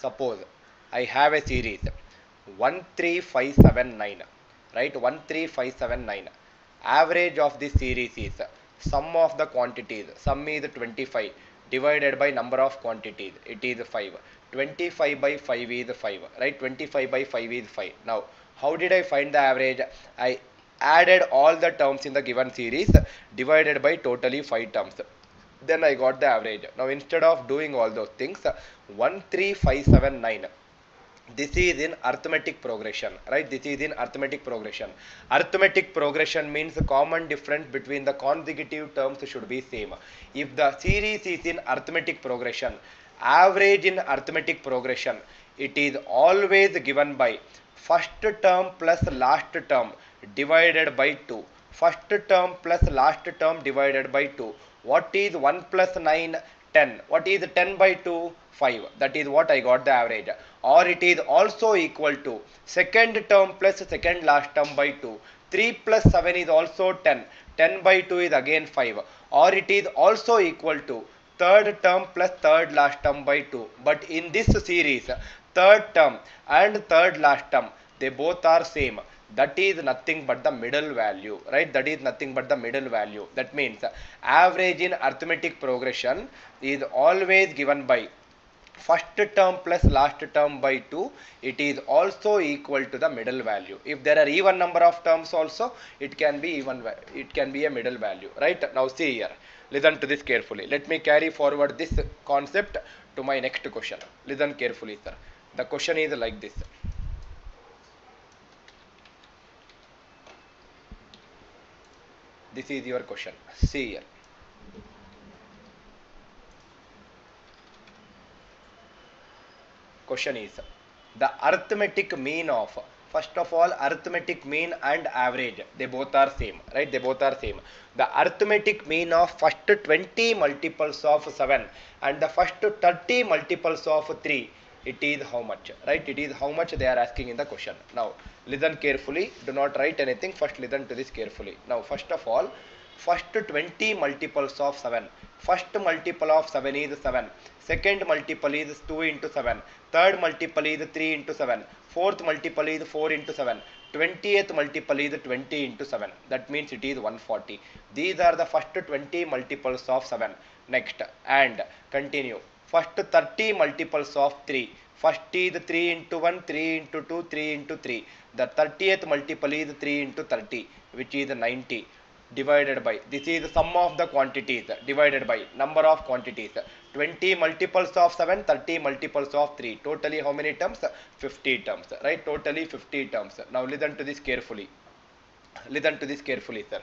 suppose I have a series 13579, right? 13579. Average of this series is sum of the quantities. Sum is 25 divided by number of quantities. It is 5. 25 by 5 is 5, right? 25 by 5 is 5. Now, how did I find the average? I added all the terms in the given series divided by totally 5 terms. Then I got the average. Now, instead of doing all those things, 13579. This is in arithmetic progression, right? This is in arithmetic progression. Arithmetic progression means the common difference between the consecutive terms should be same. If the series is in arithmetic progression, average in arithmetic progression, it is always given by first term plus last term divided by 2. First term plus last term divided by 2. What is 1 plus 9? 10. What is 10 by 2? 5. That is what I got the average. Or it is also equal to second term plus second last term by 2. 3 plus 7 is also 10. 10 by 2 is again 5. Or it is also equal to third term plus third last term by 2. But in this series, third term and third last term, they both are same. That is nothing but the middle value, right? That is nothing but the middle value. That means average in arithmetic progression is always given by first term plus last term by 2. It is also equal to the middle value. If there are even number of terms also, it can be even, it can be a middle value, right? Now see here, listen to this carefully. Let me carry forward this concept to my next question. Listen carefully, sir. The question is like this. This is your question. See here. Question is the arithmetic mean of, first of all, arithmetic mean and average, they both are same, right? They both are same. The arithmetic mean of first 20 multiples of 7 and the first 30 multiples of 3, it is how much, right? It is how much they are asking in the question. Now listen carefully, do not write anything, first listen to this carefully. Now first of all, first 20 multiples of 7. First multiple of 7 is 7. Second multiple is 2 into 7. Third multiple is 3 into 7. Fourth multiple is 4 into 7. 20th multiple is 20 into 7. That means it is 140. These are the first 20 multiples of 7. Next, and continue. First 30 multiples of 3. First is 3 into 1, 3 into 2, 3 into 3. The 30th multiple is 3 into 30, which is 90. Divided by, this is the sum of the quantities divided by number of quantities. 20 multiples of 7, 30 multiples of 3. Totally how many terms? 50 terms, right? Totally 50 terms. Now listen to this carefully. Listen to this carefully, sir.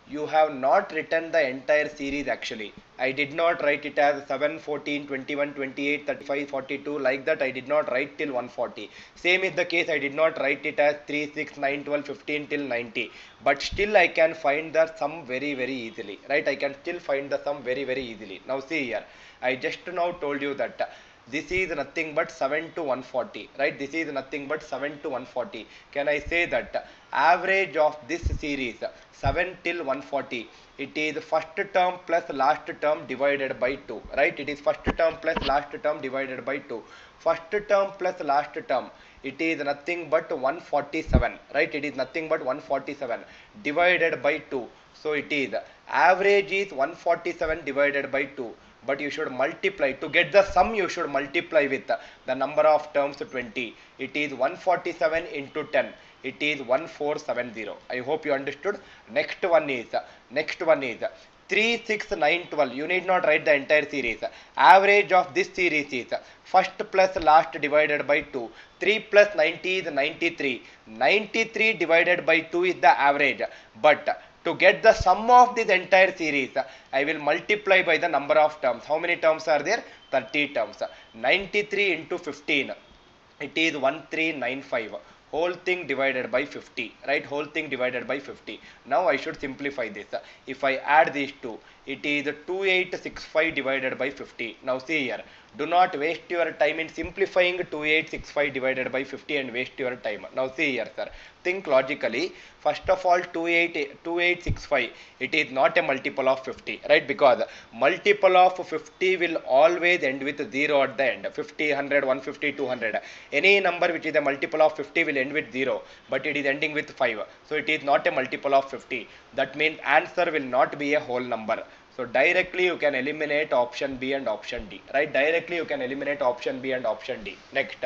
You have not written the entire series actually. I did not write it as 7, 14, 21, 28, 35, 42, like that I did not write till 140. Same is the case, I did not write it as 3, 6, 9, 12, 15 till 90. But still I can find the sum very easily, right? I can still find the sum very easily. Now see here, I just now told you that this is nothing but 7 to 140, right? This is nothing but 7 to 140. Can I say that average of this series 7 till 140, it is first term plus last term divided by 2, right? It is first term plus last term divided by 2. First term plus last term, it is nothing but 147, right? It is nothing but 147 divided by 2. So it is average is 147 divided by 2. But you should multiply, to get the sum you should multiply with the number of terms 20. It is 147 into 10. It is 1470. I hope you understood. Next one is 3, 6, 9, 12. You need not write the entire series. Average of this series is first plus last divided by 2. 3 plus 90 is 93. 93 divided by 2 is the average. But to get the sum of this entire series, I will multiply by the number of terms. How many terms are there? 30 terms. 93 into 15. It is 1395. Whole thing divided by 50, right? Whole thing divided by 50. Now I should simplify this. If I add these two, it is 2865 divided by 50. Now see here, Do not waste your time in simplifying 2865 divided by 50 and waste your time. Now see here, sir. Think logically. First of all, 2865, it is not a multiple of 50, right? Because multiple of 50 will always end with 0 at the end. 50, 100, 150, 200. Any number which is a multiple of 50 will end with 0, but it is ending with 5. So it is not a multiple of 50. That means answer will not be a whole number. So directly you can eliminate option B and option D, right? Directly you can eliminate option B and option D. Next,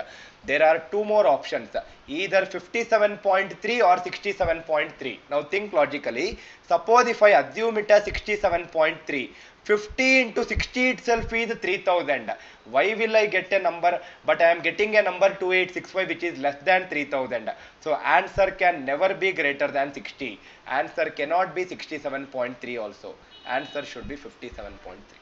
there are two more options, either 57.3 or 67.3. Now think logically. Suppose if I assume it as 67.3, 50 into 60 itself is 3000. Why will I get a number? But I am getting a number 2865 which is less than 3000. So answer can never be greater than 60. Answer cannot be 67.3 also. Answer should be 57.3.